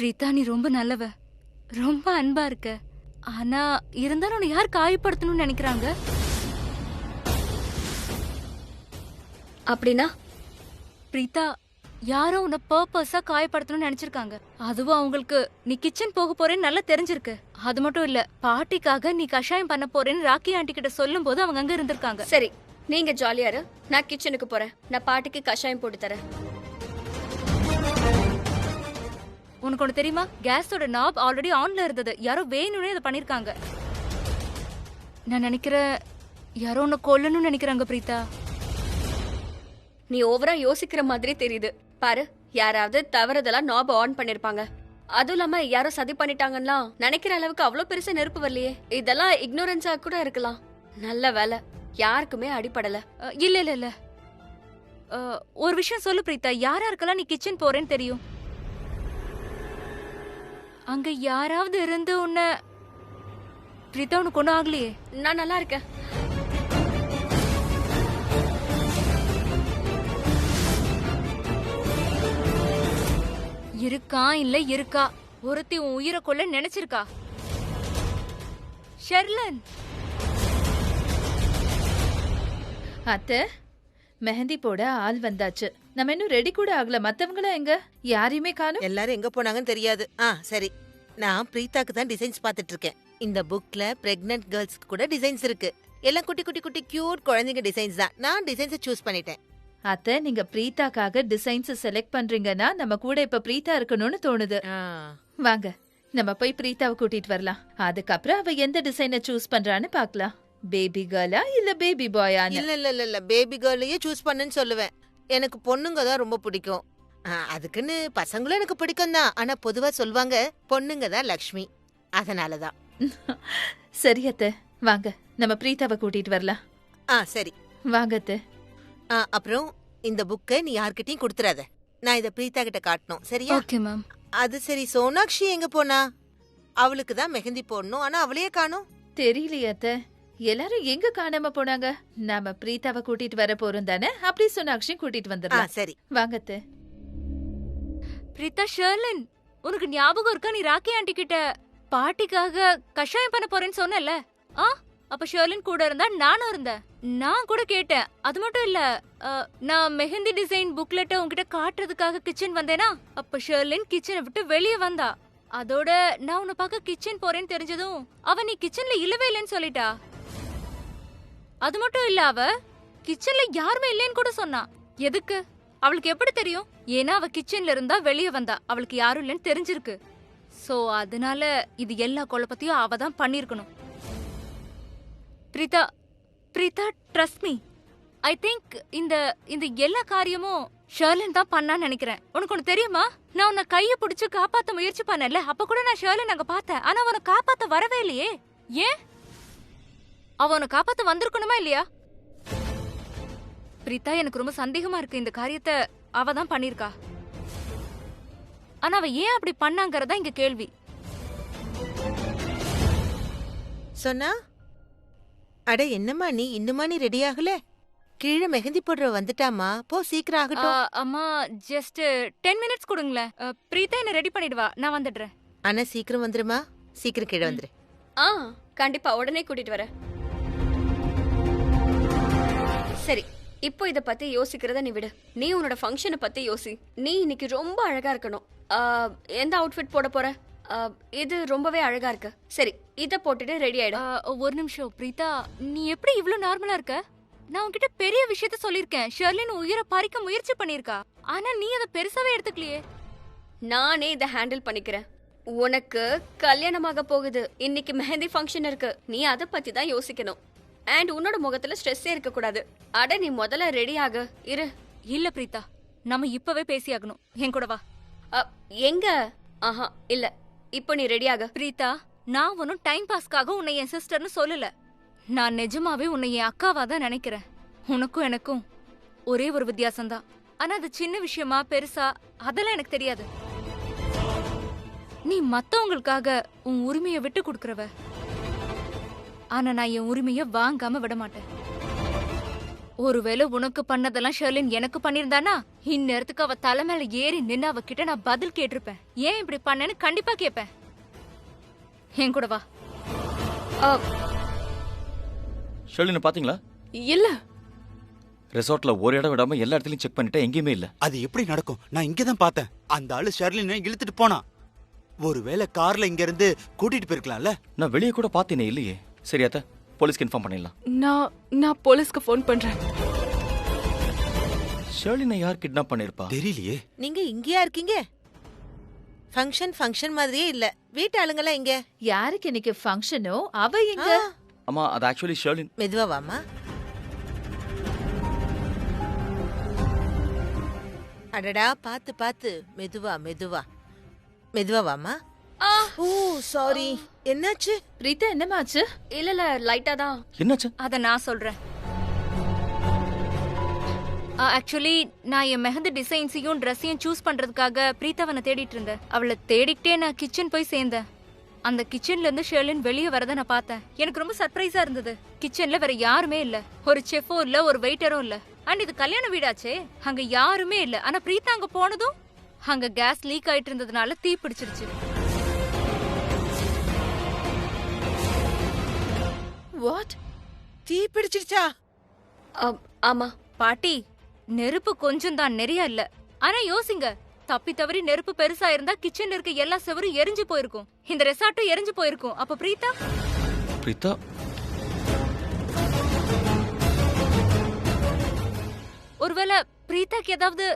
பிரீதா, நீ ரொம்ப நல்லவ, ரொம்ப அன்பா இருக்க. ஆனா இருந்தாலும் உன்னை யார் காயப்படுத்தணும்னு நினைக்கிறாங்க? அப்படின்னா பிரீதா, யாரோ உன்னை பர்பஸா காயப்படுத்தணும்னு நினைச்சிருக்காங்க. அதுவும் அவங்களுக்கு நீ கிச்சன் போக போறேன்னு நல்லா தெரிஞ்சிருக்கு. அது மட்டும் இல்ல, பாட்டிக்காக நீ கஷாயம் பண்ண போறேன்னு ராக்கி ஆண்டி கிட்ட சொல்லும் போது அவங்க அங்க இருந்திருக்காங்க. சரி, நீங்க ஜாலியாரு, நான் கிச்சனுக்கு போறேன். நான் பாட்டிக்கு கஷாயம் போட்டு தரேன். உனக்கு ஒண்ணு தெரியுமா? கேஸோட நாப் ஆல்ரெடி ஆன்ல இருந்தது. யாரோ வேணும்னே அதை பண்ணிருக்காங்க. நான் நினைக்கிறேன் யாரோ உன்னை கொல்லணும்னு நினைக்கிறாங்க பிரீதா. நீ ஓவரா யோசிக்கிற மாதிரி தெரியுது. பாரு, யாராவது தவறுதலா நாப் ஆன் பண்ணிருப்பாங்க. அதுவும் இல்லாம யாரோ சதி பண்ணிட்டாங்கன்னா நினைக்கிற அளவுக்கு அவ்வளவு பெருசா நெருப்பு வரலையே. இதெல்லாம் இக்னோரன்ஸா கூட இருக்கலாம். நல்ல வேலை, யாருக்குமே அடிபடல. இல்ல இல்ல இல்ல, ஒரு விஷயம் சொல்லு பிரீதா. யாராருக்கெல்லாம் நீ கிச்சன் போறேன்னு தெரியும்? அங்க யாராவது இருந்து உன்னை பிரீதா உனக்கு ஒண்ணும் ஆகலையே? நான் நல்லா இருக்கேன். இருக்கா இல்ல இருக்கா? ஒருத்தி உன் உயிரை கொள்ள நினைச்சிருக்கா. ஷெர்லன், அத்தை, மெஹந்தி போட ஆள் வந்தாச்சு. நம்ம இன்னும் ரெடி கூட ஆகல. மத்தவங்கள எங்க? யாரையுமே காணோம். எல்லாரும் எங்க போனாங்கன்னு தெரியாது. சரி, நான் பிரீதாக்கு தான் டிசைன்ஸ் பார்த்துட்டு இருக்கேன். இந்த புக்ல பிரெக்னன்ட் கேர்ள்ஸ்க்கு கூட டிசைன்ஸ் இருக்கு. எல்லாம் குட்டி குட்டி குட்டி கியூட் குழந்தைங்க டிசைன்ஸ் தான். நான் டிசைன்ஸை சூஸ் பண்ணிட்டேன். அத்தை, நீங்க பிரீதாக்காக டிசைன்ஸ் செலக்ட் பண்றீங்கன்னா நம்ம கூட இப்ப பிரீதா இருக்கணும்னு தோணுது. வாங்க, நம்ம போய் பிரீதாவை கூட்டிட்டு வரலாம். அதுக்கப்புறம் அவ எந்த டிசைனை சூஸ் பண்றான்னு பாக்கலாம். பேபி கேர்ளா இல்ல பேபி பாயா? இல்ல இல்ல இல்ல இல்ல, பேபி கேர்ளையே சூஸ் பண்ணுன்னு சொல்லுவேன். எனக்கு பொண்ணுங்க தான் ரொம்ப பிடிக்கும். அதுக்குன்னு பசங்களும் எனக்கு பிடிக்கும் தான். ஆனா பொதுவா சொல்வாங்க பொண்ணுங்க தான் லக்ஷ்மி. அதனாலதான். சரி அத்தை, வாங்க நம்ம பிரீதாவை கூட்டிட்டு வரலாம். சரி வாங்க அத்தை. அப்புறம் இந்த புக்கை நீ யார்கிட்டயும் கொடுத்துறாத. நான் இத பிரீதா கிட்ட காட்டணும், சரியா? Okay ma'am. அது சரி, சோனாக்ஷி எங்க போனா? அவளுக்கு தான் மெஹந்தி போடணும், ஆனா அவளையே காணோம். தெரியலையே அத்தை, எல்லாரும் எங்க காணாம போனாங்க? நாம பிரீதாவை கூட்டிட்டு வர போறோம் தானே? அப்படி சோனாக்ஷி கூட்டிட்டு வந்துடலாம். சரி வாங்க அத்தை. பிரீதா, ஷெர்லன், உனக்கு ஞாபகம் இருக்கா? நீ ராக்கி ஆண்டி கிட்ட பாட்டிக்காக கஷாயம் பண்ண போறேன்னு சொன்னல? அப்ப ஷெர்லின் கூட இருந்தா நானும் இருந்தேன். நான் கூட கேட்டேன். அது மட்டும் இல்ல, நான் மெஹந்தி டிசைன் புக்லெட்ட உன்கிட்ட காட்டுறதுக்காக கிச்சன் வந்தேனா, அப்ப ஷெர்லின் கிச்சனை விட்டு வெளியே வந்தா. அதோட நான் உன்னை பார்க்க கிச்சன் போறேன்னு தெரிஞ்சதும் அவ நீ கிச்சன்ல இல்லவே இல்லைன்னு சொல்லிட்டா. அது மட்டும் இல்ல, அவ கிச்சன்ல யாருமே இல்லைன்னு கூட சொன்னா. எதுக்கு? அவளுக்கு எப்படி தெரியும்? ஏன்னா அவ கிச்சன்ல இருந்தா வெளியே வந்தா. அவளுக்கு யாரும் இல்லைன்னு தெரிஞ்சிருக்கு. சோ அதனால இது எல்லா குழப்பத்தையும் அவ தான் பண்ணிருக்கணும். Preetha, Preetha, trust me. I think இந்த இந்த எல்லா காரியமும் ஷெர்லின் தான் பண்ணான்னு நினைக்கிறேன். உனக்கு ஒண்ணு தெரியுமா? நான் உன்னை கைய பிடிச்சு காப்பாத்த முயற்சி பண்ணல. அப்ப கூட நான் ஷெர்லின் அங்க பார்த்தேன். ஆனா அவனை காப்பாத்த வரவே இல்லையே. ஏன்? அவனை காப்பாத்த வந்திருக்கணுமா இல்லையா? பிரீதா, எனக்கு ரொம்ப சந்தேகமா இருக்கு. இந்த காரியத்தை அவ தான் பண்ணிருக்கா. ஆனா அவ ஏன் அப்படி பண்ணாங்கறதா இங்க கேள்வி. சொன்னா, அட என்னம்மா நீ இன்னுமா நீ ரெடி ஆகல? கீழே மெஹந்தி போடுற வந்துட்டாமா, போ சீக்கிரம் ஆகட்டும். அம்மா, ஜஸ்ட் 10 மினிட்ஸ் கொடுங்களேன். பிரீதா என்ன ரெடி பண்ணிடுவா, நான் வந்துடுறேன். ஆனா சீக்கிரம் வந்துருமா, சீக்கிரம் கீழே வந்துரு. கண்டிப்பா உடனே கூட்டிட்டு வரேன். சரி, இப்போ இத பத்தி யோசிக்கிறத நீ விடு. நீ உன்னோட ஃபங்க்ஷனை பத்தி யோசி. நீ இன்னைக்கு ரொம்ப அழகா இருக்கணும். எந்த அவுட்ஃபிட் போட போற? இது ரொம்பவே அழகா இருக்கு. சரி, இத போட்டுட்டு ரெடி ஆயிடு. ஒரு நிமிஷம் பிரீதா, நீ எப்படி இவ்ளோ நார்மலா இருக்க? நான் உன்கிட்ட பெரிய விஷயத்த சொல்லிருக்கேன். ஷெர்லின் உயிரை பறிக்க முயற்சி பண்ணிருக்கா. ஆனா நீ அதை பெருசாவே எடுத்துக்கலையே. நானே இத ஹேண்டில் பண்ணிக்கிறேன். உனக்கு கல்யாணமாக போகுது. இன்னைக்கு மெஹந்தி ஃபங்க்ஷன் இருக்கு. நீ அத பத்தி தான் யோசிக்கணும். அண்ட் உன்னோட முகத்துல ஸ்ட்ரெஸ்ஸே இருக்க கூடாது. அட நீ முதல்ல ரெடி ஆகு. இரு. இல்ல பிரீதா, நம்ம இப்பவே பேசியாகணும். என் கூட வா. எங்க? இல்ல, இப்போ நீ ரெடி ஆகு. பிரீதா, நான் ஒன்னும் டைம் பாஸ்க்காக உன்னை என் சிஸ்டர்னு சொல்லல. நான் நிஜமாவே உன்னை என் அக்காவா தான் நினைக்கிறேன். உனக்கும் எனக்கும் ஒரே ஒரு வித்தியாசம்தான். ஆனா அது சின்ன விஷயமா பெருசா அதெல்லாம் எனக்கு தெரியாது. நீ மத்தவங்களுக்காக உன் உரிமையை விட்டு கொடுக்கறவ. ஆனா நான் என் உரிமையை வாங்காம விட மாட்டேன். ஒருவேளை உனக்கு பண்ணதெல்லாம் ஷெர்லின் எனக்கு பண்ணிருந்தானா இந்நேரத்துக்கு அவ தலை மேல ஏறி நின்னு அவகிட்ட நான் பதில் கேட்டிருப்பேன். ஏன் இப்படி பண்ணேன்னு கண்டிப்பா கேட்பேன். என் கூட வா. ஷெர்லினை பாத்தீங்களா? இல்ல. ரெசார்ட்ல ஒரு இடம் விடாம எல்லா இடத்துலயும் செக் பண்ணிட்டேன், எங்கேயுமே இல்ல. அது எப்படி நடக்கும்? நான் இங்கதான் பார்த்தேன். அந்த ஆளு ஷெர்லினை இழுத்துட்டு போனான். ஒருவேளை கார்ல இங்க இருந்து கூட்டிட்டு போயிருக்கலாம்ல. நான் வெளியே கூட பார்த்தேனே, இல்லையே. சரியாத்த, போலீஸ்க்கு இன்ஃபார்ம் பண்ணிடலாம். நான் போலீஸ்க்கு ஃபோன் பண்றேன். ஷெர்லினை யார் கிட்னாப் பண்ணிருப்பா? தெரியலையே. நீங்க இங்கேயா இருக்கீங்க? ஃபங்க்ஷன் மாதிரியே இல்ல. வீட்டு ஆளுங்கெல்லாம் இங்க. யாருக்கு இன்னைக்கு ஃபங்க்ஷனோ அவ எங்க? அம்மா, அது ஆக்சுவலி ஷெர்லின். மெதுவா வாமா. அடடா, பாத்து பாத்து. மெதுவா மெதுவா மெதுவா வாமா. ஓ சாரி. என்னாச்சு? பிரீதா, என்னமாச்சு? இல்ல லைட்டா தான். என்னாச்சு? அத நான் சொல்றேன். ஆக்சுவலி நான் என் மெஹந்தி டிசைன்ஸையும் ட்ரெஸ்ஸையும் சூஸ் பண்றதுக்காக பிரீத்தாவனை தேடிட்டு இருந்தேன். அவளை தேடிக்கிட்டே நான் கிச்சன் போய் சேர்ந்தேன். அந்த கிச்சன்ல இருந்து ஷெர்லின் வெளியே வரத நான் பார்த்தேன். எனக்கு ரொம்ப சர்ப்ரைஸா இருந்தது. கிச்சன்ல வேற யாருமே இல்ல. ஒரு செஃபும் இல்ல, ஒரு வெயிட்டரும் இல்ல. அண்ட் இது கல்யாண வீடாச்சே, அங்க யாருமே இல்ல. ஆனா பிரீத்தா அங்க போனதும் அங்க கேஸ் லீக் ஆயிட்டு இருந்ததுனால தீ பிடிச்சிருச்சு. வாட்? தீ பிடிச்சிருச்சா? ஆமா பாட்டி, நெருப்பு கொஞ்சம் தான், நிறைய இல்ல. ஆனா யோசிங்க, தப்பி தவறி நெருப்பு பெருசா இருந்தா கிச்சன்ல இருக்க எல்லா செவரும் எரிஞ்சு போயிருக்கும். இந்த ரெசார்ட்டும் எரிஞ்சு போயிருக்கும். அப்ப பிரீத்தா பிரீத்தா ஒருவேளை பிரீத்தாக்கு ஏதாவது.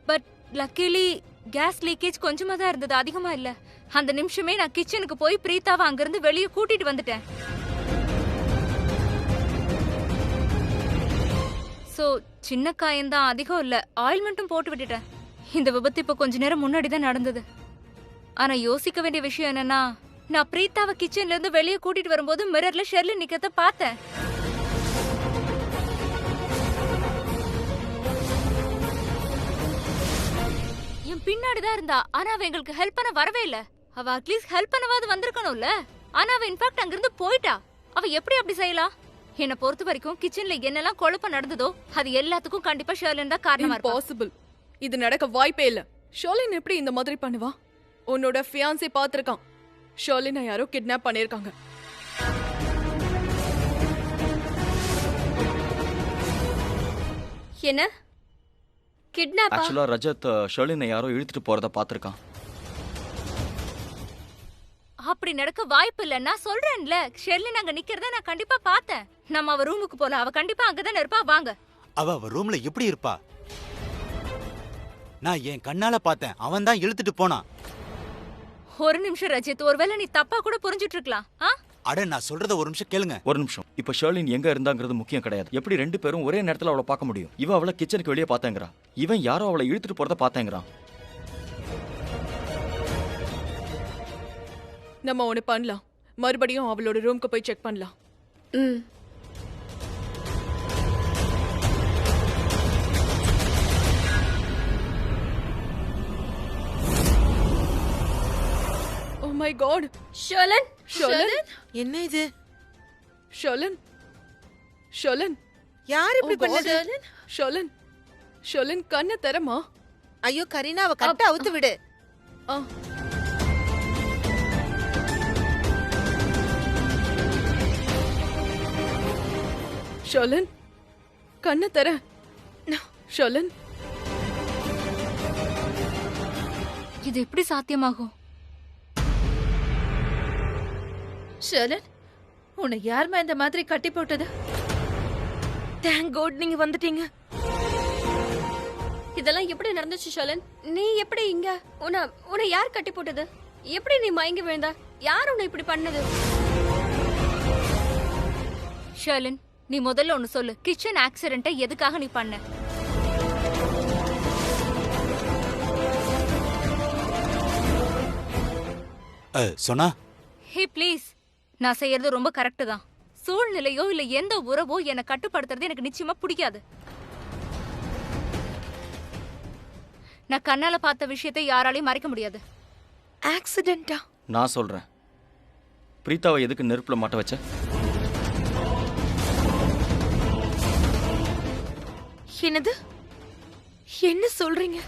பட் லக்கிலி கேஸ் லீக்கேஜ் கொஞ்சமா தான் இருந்தது, அதிகமா இல்ல. அந்த நிமிஷமே நான் கிச்சனுக்கு போய் பிரீத்தாவை அங்கிருந்து வெளியே கூட்டிட்டு வந்துட்டேன். சோ சின்ன காயம்தான், அதிகம் இல்ல. ஆயில்மெண்ட்டும் போட்டு விட்டுட்டேன். இந்த விபத்து இப்ப கொஞ்ச நேரம் முன்னாடி தான் நடந்தது. ஆனா யோசிக்க வேண்டிய விஷயம் என்னன்னா, நான் பிரீத்தாவை கிச்சன்ல இருந்து வெளியே கூட்டிட்டு வரும்போது மிரர்ல ஷெர்லின் நிக்கிறத பார்த்தேன். என் பின்னாடிதான் இருந்தா. ஆனா அவ எங்களுக்கு ஹெல்ப் பண்ண வரவே இல்ல. அவ அட்லீஸ்ட் ஹெல்ப் பண்ணவாது வந்திருக்கணும்ல. ஆனா அவ இன்ஃபேக்ட் அங்கிருந்து போயிட்டா. அவ எப்படி அப்படி செய்யலாம்? என்ன பொறுத்த வரைக்கும் கிச்சன்ல என்னெல்லாம் குழப்பம் நடந்ததோ அது எல்லாத்துக்கும் கண்டிப்பா ஷெர்லின் தான் காரணமா இருப்பா. இம்பாசிபிள். இது நடக்க வாய்ப்பே இல்ல. ஷெர்லின் எப்படி இந்த மாதிரி பண்ணுவா? உன்னோட ஃபியான்ஸே பாத்திருக்கான். ஷெர்லினை யாரோ கிட்னாப் பண்ணிருக்காங்க. என்ன கிட்னாப்பா? ஆக்சுவலா ரஜத் ஷெர்லினை யாரோ இழுத்துட்டு போறத பாத்திருக்கான். அப்படி நடக்க வாய்ப்பு இல்ல. நான் சொல்றேன்ல, ஷெர்லின் அங்க நிக்கிறத நான் கண்டிப்பா பார்த்தேன். நம்ம அவ ரூமுக்கு போலாம். அவ கண்டிப்பா அங்கதானே இருப்பா. வாங்க. அவ ரூம்ல எப்படி இருப்பா? நான் என் கண்ணால பார்த்தேன். அவன் தான் இழுத்துட்டு போனான். ஒரு நிமிஷம் ரஜித், ஒருவேளை நீ தப்பா கூட புரிஞ்சிட்டு இருக்கலாம். அட, நான் சொல்றத ஒரு நிமிஷம் கேளுங்க. ஒரு நிமிஷம். இப்ப ஷெர்லின் எங்க இருந்தாங்கிறது முக்கியம் கிடையாது. எப்படி ரெண்டு பேரும் ஒரே நேரத்துல அவளை பார்க்க முடியும்? இவன் அவளை கிச்சனுக்கு வெளியே பார்த்தேங்கிறா, இவன் யாரோ அவளை இழுத்துட்டு போறத பார்த்தேங்கிறான். நம்ம ஒண்ணு பண்ணலாம். மறுபடியும் அவளோட ரூம்க்கு போய் செக் பண்ணலாம். ம். Oh my god. Sherlin, Sherlin, என்ன இது? ஷெர்லின், ஷெர்லின், யார் இப்படி பண்ணது? ஷெர்லின், ஷெர்லின் கண்ணை தரமா? ஐயோ கரீனா, அவ கட்ட அவுத்து விடு. ஆ. ஷெர்லின், கண்ணை தர. ஷெர்லின், இது எப்படி சாத்தியமாகும்? ஷெர்லின், உன்னை யாருமா இந்த மாதிரி கட்டி போட்டது? தேங்க் காட் நீங்க வந்துட்டீங்க. இதெல்லாம் எப்படி நடந்துச்சு ஷெர்லின்? நீ எப்படி இங்க? உன்னை யார் கட்டி போட்டது? எப்படி நீ மயங்கி விழுந்த? யார் உன்னை இப்படி பண்ணது? ஷெர்லின், நீ முதல்ல ஒன்னு சொல்லு. கிச்சன் ஆக்சிடென்ட்டை எதுக்காக நீ பண்ண? சொன்னா ஹே ப்ளீஸ், நான் செய்யறது ரொம்ப கரெக்ட் தான். சூழ்நிலையோ இல்ல எந்த உறவோ என்னை கட்டுப்படுத்துறது எனக்கு நிச்சயமா பிடிக்காது. நான் கண்ணால பார்த்த விஷயத்தை யாராலையும் மறைக்க முடியாது. ஆக்சிடென்ட்டா? நான் சொல்றேன். பிரீத்தாவை எதுக்கு நெருப்புல மாட்ட வச்ச? என்னது? என்ன சொல்றீங்க?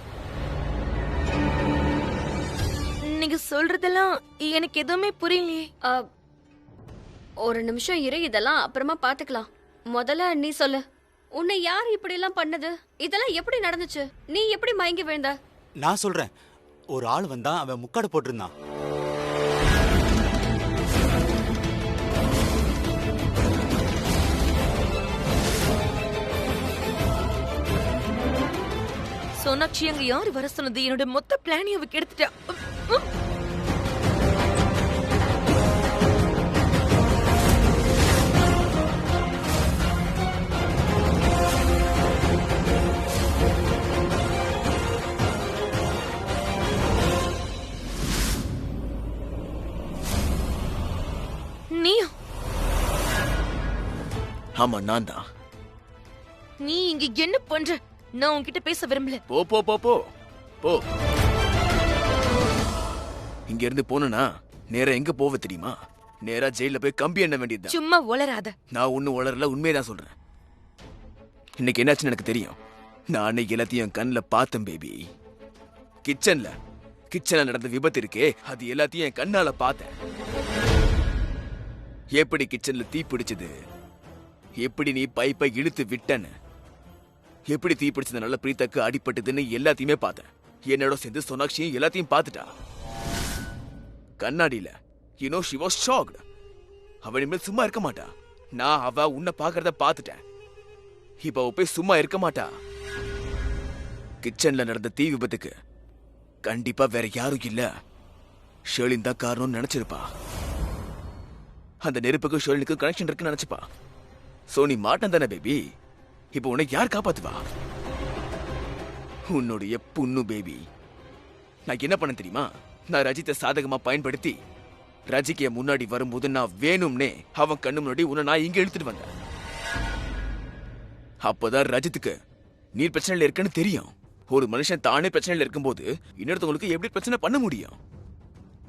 நீங்க சொல்றதெல்லாம் எனக்கு எதுவுமே புரியலையே. ஒரு நிமிஷம் இரு, இதெல்லாம் அப்புறமா பாத்துக்கலாம். முதல்ல நீ சொல்லு, உன்னை யார் இப்படி எல்லாம் பண்ணது? இதெல்லாம் எப்படி நடந்துச்சு? நீ எப்படி மயங்கி விழுந்த? நான் சொல்றேன். ஒரு ஆள் வந்தான், அவன் முக்காடு போட்டிருந்தான். சோனாக்ஷி, அங்க யாரு வர சொன்னது? என்னோட மொத்த பிளானையும் அவ கெடுத்துட்டா. நீயா? ஆமா, நான் தான். நீ இங்க என்ன பண்ற? நான் உன்கிட்ட பேச விரும்பல. போ போ போ போ போ. இங்க இருந்து போனா நேரா எங்க போவ தெரியுமா? நேரா ஜெயில போய் கம்பி எண்ண வேண்டியதுதான். சும்மா உளராத. நான் ஒன்னும் உளரல, உண்மையதான் சொல்றேன். இன்னைக்கு என்னாச்சுன்னு எனக்கு தெரியும். நான் அன்னைக்கு எல்லாத்தையும் கண்ணுல பார்த்தேன் பேபி. கிச்சன்ல நடந்த விபத்து இருக்கே, அது எல்லாத்தையும் என் கண்ணால பார்த்தேன். எப்படி கிச்சன்ல தீ பிடிச்சது, எப்படி நீ பைப்பை இழுத்து விட்டன்னு, எப்படி தீ பிடிச்சதுனால பிரீத்தாக்கு அடிபட்டதுன்னு எல்லாத்தையுமே பார்த்தேன். என்னோட சேர்ந்து சோனாக்ஷியும் எல்லாத்தையும் பார்த்துட்டா. கண்ணாடியில she was shocked. அவ இனிமேல் சும்மா இருக்க மாட்டா. நான் அவ உன்னை பாக்குறத பார்த்துட்டேன். இப்ப அவ போய் சும்மா இருக்க மாட்டா. கிச்சன்ல நடந்த தீ விபத்துக்கு கண்டிப்பா வேற யாரும் இல்ல, ஷேர்லின் தான் காரணம்னு நினைச்சிருப்பா. அந்த நெருப்புக்கு ஷேர்லினுக்கு கனெக்ஷன் இருக்குன்னு நினைச்சுப்பா. சோ நீ மாட்டம் தானே பேபி. இப்ப உன்னை யார் காப்பாத்துவா? உன்னுடைய புண்ணு பேபி. நான் என்ன பண்ண தெரியுமா? நான் ரஜித்தை சாதகமா பயன்படுத்தி ரஜிக்கு முன்னாடி வரும்போது நான் வேணும்னே அவன் கண்ணு முன்னாடி உன்னை நான் இங்க இழுத்துட்டு வந்தேன். அப்பதான் ரஜித்துக்கு நீர் பிரச்சனையில இருக்குன்னு தெரியும். ஒரு மனுஷன் தானே பிரச்சனையில இருக்கும்போது இன்னொருத்தவங்களுக்கு எப்படி பிரச்சனை பண்ண முடியும்?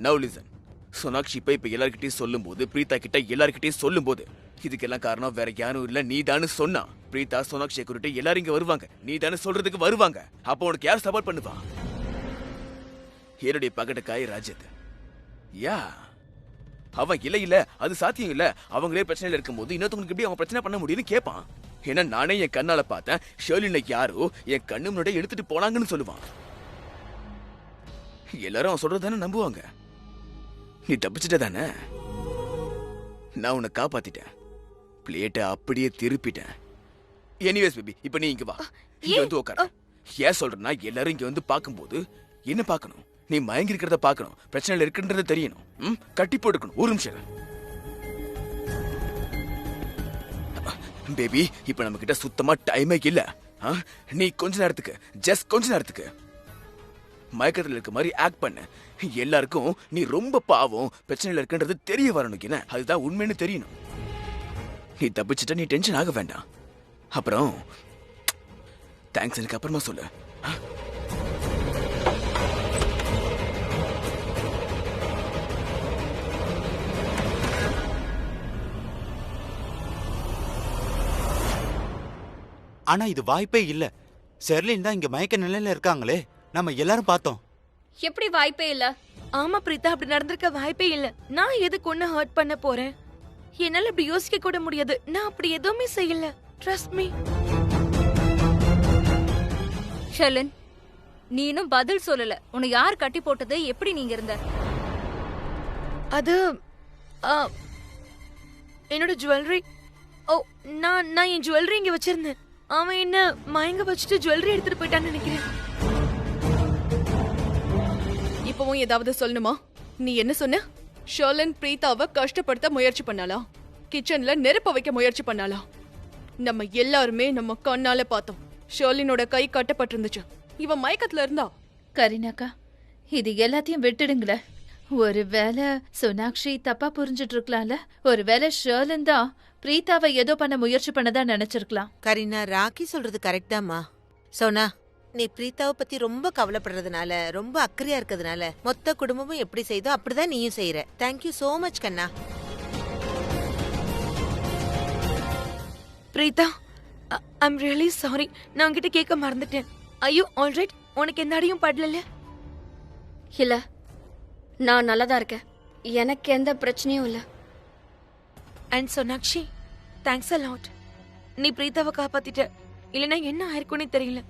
Now listen. சோனாக்ஷி இப்ப எல்லார்கிட்டையும் சொல்லும் போது, பிரீதா கிட்ட எல்லார்கிட்டையும் சொல்லும் போது, இதுக்கெல்லாம் காரணம் வேற யாரும் இல்ல, நீ தானு சொன்னா. பிரீதா, சோனாக்ஷியை குறிட்டு எல்லாரும் இங்க வருவாங்க, நீ தானே சொல்றதுக்கு வருவாங்க. அப்போ உனக்கு யார் சப்போர்ட் பண்ணுவா? என்னுடைய பகட்டக்காய் ராஜத். யா, அவன் இல்ல அது சாத்தியம் இல்ல, அவங்களே பிரச்சனையில இருக்கும்போது இன்னொருத்தவங்களுக்கு எப்படி அவன் பிரச்சனை பண்ண முடியும்னு கேட்பான். ஏன்னா நானே என் கண்ணால பார்த்தேன், ஷேர்லினை யாரோ என் கண்ணு முன்னாடி எடுத்துட்டு போனாங்கன்னு சொல்லுவான். எல்லாரும் அவன் சொல்றதானே நம்புவாங்க. நீ தப்பிச்சிட்ட தானே? நான் உன்னை காப்பாத்திட்டேன், பிளேட்டை அப்படியே திருப்பிட்டேன். எனிவேஸ் பேபி, இப்ப நீ இங்க வா, இங்க வந்து உட்கார. ஏன் சொல்றேன்னா, எல்லாரும் இங்க வந்து பார்க்கும்போது என்ன பார்க்கணும்? நீ மயங்கி இருக்கிறத பார்க்கணும், பிரச்சனைல இருக்குன்றத தெரியணும். கட்டி போட்டுக்கணும். ஒரு நிமிஷம் பேபி, இப்ப நம்ம கிட்ட சுத்தமா டைமே இல்ல. நீ கொஞ்ச நேரத்துக்கு, ஜஸ்ட் கொஞ்ச நேரத்துக்கு மயக்கத்துல இருக்க மாதிரி ஆக்ட் பண்ண. எல்லாருக்கும் நீ ரொம்ப பாவம், பிரச்சனையில இருக்குன்றது தெரிய வரணும். என்ன, அதுதான் உண்மைன்னு தெரியணும். நீ தப்பிச்சுட்ட, நீ டென்ஷன் ஆக வேண்டாம். அப்புறம் தேங்க்ஸ் எனக்கு அப்புறமா சொல்லு. ஆனா இது வாய்ப்பே இல்ல. ஷெர்லின் தான் இங்க மயக்க நிலையில இருக்காங்களே, நம்ம எல்லாரும் பார்த்தோம். எப்படி வாய்ப்பே இல்ல? ஆமா பிரீதா, அப்படி நடந்திருக்க வாய்ப்பே இல்ல. நான் எதுக்கு ஒண்ணு ஹர்ட் பண்ண போறேன்? என்னால அப்படி யோசிக்க கூட முடியாது. நான் அப்படி எதுவுமே செய்யல. Trust me. ஷெர்லின், நீ இன்னும் பதில் சொல்லல. உன்னை யார் கட்டி போட்டது? எப்படி நீங்க இருந்த? அது என்னோட ஜுவல்லரி. ஓ, நான் என் ஜுவல்லரி இங்க வச்சிருந்தேன். அவன் என்ன மயங்க வச்சுட்டு ஜுவல்லரி எடுத்துட்டு போயிட்டான்னு நினைக்கிறேன். இப்பவும் ஏதாவது சொல்லணுமா? நீ என்ன சொன்ன? ஷர்லின் பிரீதாவை கஷ்டப்படுத்த முயற்சி பண்ணாளா? கிச்சன்ல நெருப்ப வைக்க முயற்சி பண்ணாளா? நம்ம எல்லாருமே நம்ம கண்ணால பார்த்தோம். ஷர்லினோட கை கட்டப்பட்டிருந்துச்சு. இவன் மயக்கத்துல இருந்தா. கரீனாக்கா, இது எல்லாத்தையும் விட்டுடுங்களேன். ஒருவேளை சோனாக்ஷி தப்பா புரிஞ்சிட்டு இருக்கலாம்ல. ஒருவேளை ஷர்லின் தான் பிரீதாவை ஏதோ பண்ண முயற்சி பண்ணதா நினைச்சிருக்கலாம். கரீனா, ராக்கி சொல்றது கரெக்ட் தாம்மா. சோனா, நீ பிரீதாவை பத்தி ரொம்ப கவலைப்படுறதுனால, ரொம்ப அக்கறையா இருக்கிறதுனால மொத்த குடும்பமும் எப்படி செய்தோ அப்படிதான் நீயும் செய்யற. தேங்க்யூ சோ மச் கண்ணா. Preetha, I'm really sorry. நான் உன்கிட்ட கேட்க மறந்துட்டேன். ஐயோ ஆல்ரைட். உனக்கு எந்த அடியும் படல? இல்ல, நான் நல்லதா இருக்கேன். எனக்கு எந்த பிரச்சனையும் இல்ல. And Sonakshi, thanks a lot. நீ பிரீதாவை காப்பாத்திட்ட. இல்லைன்னா என்ன ஆயிருக்கும்னே தெரியல.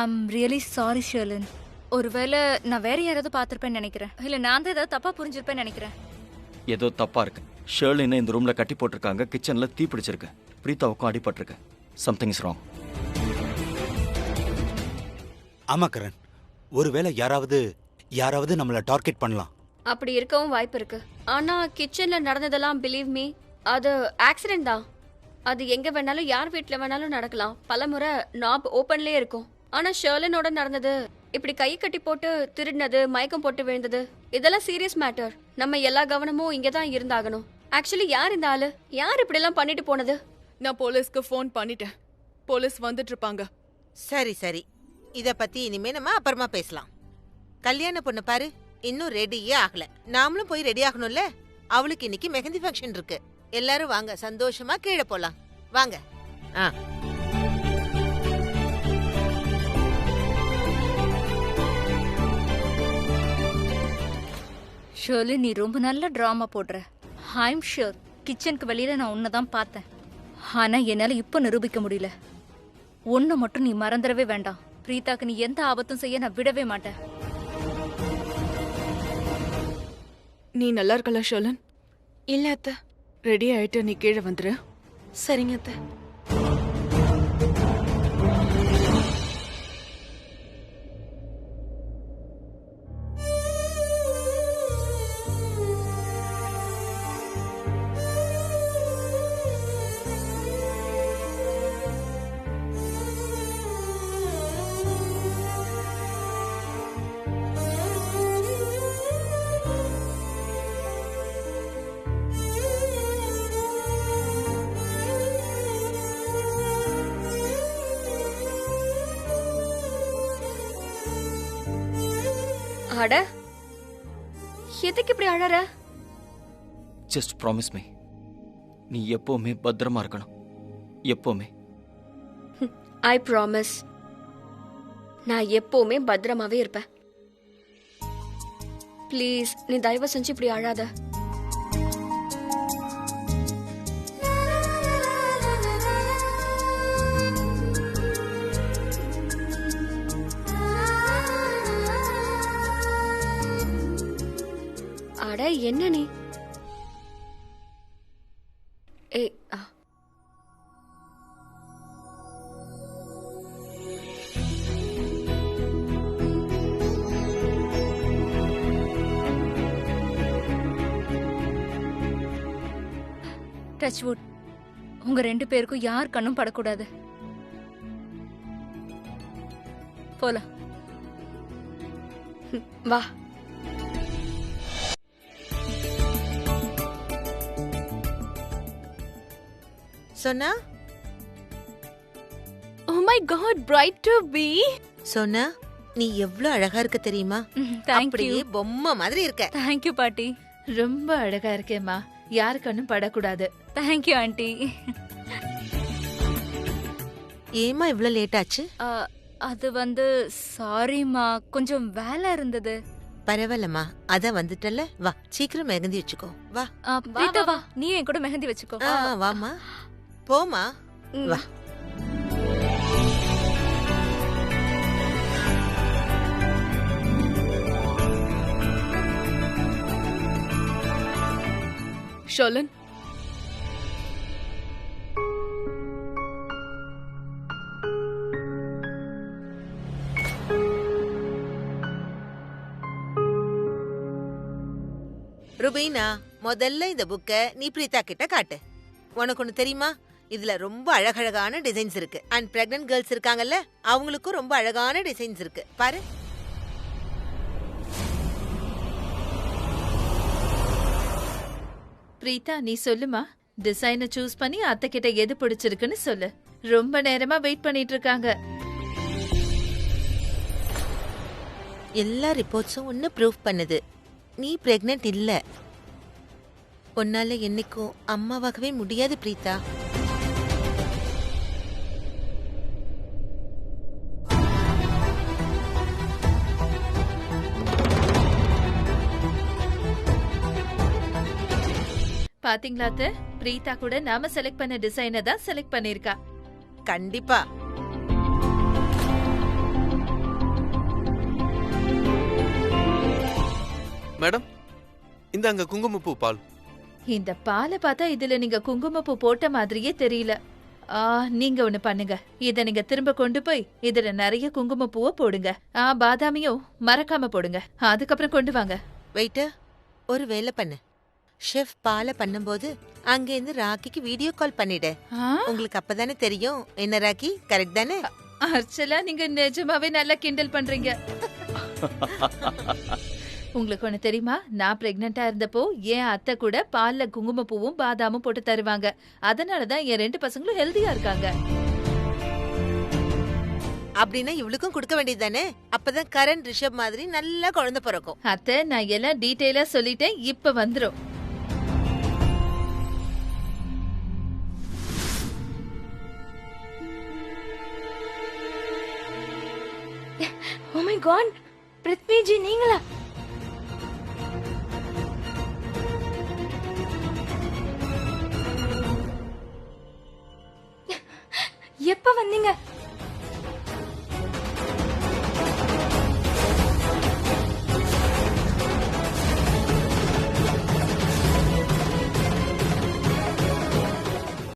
I'm really sorry Sherlin. ஒருவேளை நான் வேற யாராவது பார்த்திருப்பேன்னு நினைக்கிறேன். இல்ல நான் தான் ஏதாவது தப்பா புரிஞ்சிருப்பேன்னு நினைக்கிறேன். ஏதோ தப்பா இருக்கு. ஷர்லினை இந்த ரூம்ல கட்டி போட்டிருக்காங்க. கிச்சன்ல தீ பிடிச்சிருக்கு. பிரீதாவுக்கும் அடிபட்டிருக்கு. Something is wrong. ஆமா கரண், ஒருவேளை யாராவது நம்மள டார்கெட் பண்ணலாம். அப்படி இருக்கவும் வாய்ப்பு இருக்கு. ஆனா கிச்சன்ல நடந்ததெல்லாம் பிலீவ் மீ, அது ஆக்சிடென்ட் தான். அது எங்க வேணாலும் யார் வீட்ல வேணாலும் நடக்கலாம். பலமுறை நாப் ஓபன்லயே இருக்கும். ஆனா ஷர்லினோட நடந்தது இப்படி கை கட்டி போட்டு திருடினது, மயக்கம் போட்டு விழுந்தது, இதெல்லாம் சீரியஸ் மேட்டர். நம்ம எல்லா கவனமும் இங்க தான் இருந்தாகணும். ஆக்சுவலி யார் இந்த ஆளு? யார் இப்படி எல்லாம் பண்ணிட்டு போனது? நான் போலீஸ்க்கு ஃபோன் பண்ணிட்டேன். போலீஸ் வந்துட்டு இருப்பாங்க. சரி சரி, இத பத்தி இனிமே நம்ம அப்புறமா பேசலாம். கல்யாண பொண்ணு பாரு, இன்னும் ரெடியே ஆகல. நாமளும் போய் ரெடி ஆகணும்ல. அவளுக்கு இன்னைக்கு மெஹந்தி ஃபங்க்ஷன் இருக்கு. எல்லாரும் வாங்க, சந்தோஷமா கீழே போலாம். வாங்க. ஷர்லின், நீ ரொம்ப நல்ல டிராமா போடுற. ஐம் ஷூர் கிச்சனுக்கு வெளியில நான் உன்னதான் பார்த்தேன். ஆனா என்னால இப்ப நிரூபிக்க முடியல. ஒன்னு மட்டும் நீ மறந்துடவே வேண்டாம். பிரீதாக்கு நீ எந்த ஆபத்தும் செய்ய நான் விடவே மாட்டேன். நீ நல்லா இருக்கல ஷர்லின்? இல்ல அத்தை. ரெடி ஆயிட்டு நீ கீழே வந்துரு. சரிங்க அத்தை. அட, எதுக்கு இப்படி அழற? ஜஸ்ட் ப்ராமிஸ் மீ, நீ எப்பவுமே பத்திரமா இருக்கணும். எப்பவுமே. I promise. நான் எப்பவுமே பத்திரமாவே இருப்பேன். ப்ளீஸ், நீ தயவு செஞ்சு இப்படி அழாத. அட, என்ன நீ? ஏய், டச்வுட், உங்க ரெண்டு பேருக்கும் யார் கண்ணும் படக்கூடாது. போலாம். வா. சொன்னா Oh my god, bright to be. சொன்னா நீ எவ்வளவு அழகா இருக்க தெரியுமா? அப்படியே பொம்மை மாதிரி இருக்க. தேங்க்யூ பாட்டி. ரொம்ப அழகா இருக்கேம்மா. யாரு கண்ணும் படக்கூடாது. Thank you aunty. ஏமா இவ்ளோ லேட் ஆச்சு? அது சாரிம்மா, கொஞ்சம் வேலை இருந்தது. பரவாயில்லம்மா, அதான் வந்துட்டல. வா, சீக்கிரம் மெஹந்தி வச்சுக்கோ. வா. பிரீதா, வா, நீ என் கூட மெஹந்தி வச்சுக்கோ. வாமா, போமா. வா. ஷர்லின், ருபீனா, முதல்ல இந்த புக்க நீ பிரீதா கிட்ட காட்டு. உனக்கு ஒண்ணு தெரியுமா? இதுல ரொம்ப அழகழகான டிசைன்ஸ் இருக்கு. அண்ட் பிரெக்னன்ட் கேர்ள்ஸ் இருக்காங்கல்ல, அவங்களுக்கும் ரொம்ப அழகான டிசைன்ஸ் இருக்கு. பாரு. பிரீதா, நீ சொல்லுமா. டிசைனை சூஸ் பண்ணி அத்தை கிட்ட எது பிடிச்சிருக்குன்னு சொல்லு. ரொம்ப நேரமா வெயிட் பண்ணிட்டு இருக்காங்க. எல்லா ரிப்போர்ட்ஸும் ஒன்னு ப்ரூவ் பண்ணுது, நீ பிரெக்னன்ட் இல்ல. உன்னால என்னைக்கும் அம்மாவாகவே முடியாது பிரீதா. பாத்தீங்களா அத்தை? பிரீதா கூட நாம செலக்ட் பண்ண டிசைனை தான் செலக்ட் பண்ணிருக்கா. கண்டிப்பா. மேடம், இந்த அங்க குங்குமப்பூ பால். இந்த பாலை பார்த்தா இதுல நீங்க குங்குமப்பூ போட்ட மாதிரியே தெரியல. நீங்க ஒண்ணு பண்ணுங்க, இத நீங்க திரும்ப கொண்டு போய் இதுல நிறைய குங்குமப்பூவை போடுங்க. பாதாமியும் மறக்காம போடுங்க. அதுக்கப்புறம் கொண்டு வாங்க. வெயிட்டர், ஒரு வேலை பண்ணு. ஷெஃப் பாலை பண்ணும்போது அங்கேருந்து ராக்கிக்கு வீடியோ கால் பண்ணிடு. உங்களுக்கு அப்பதானே தெரியும். என்ன ராக்கி, கரெக்ட் தானே? அர்ச்சலா, நீங்க நிஜமாவே நல்லா கிண்டல் பண்றீங்க. உங்களுக்கு ஒண்ணு தெரியுமா, நான் பிரெக்னண்டா இருந்தப்போ என் அத்தை கூட பால்ல குங்குமப்பூவும் பாதாமும் போட்டு தருவாங்க. அதனாலதான் என் 2 பசங்களும் ஹெல்தியா இருக்காங்க. அப்படின்னா இவளுக்கும் கொடுக்க வேண்டியது தானே? அப்பதான் கரண் ரிஷப் மாதிரி நல்லா குழந்தை பிறக்கும். அத்தை, நான் எல்லாம் டீடைலா சொல்லிட்டேன். இப்ப வந்துரும். Oh my god, Prithvi ji நீங்களா? எப்ப வந்தீங்க?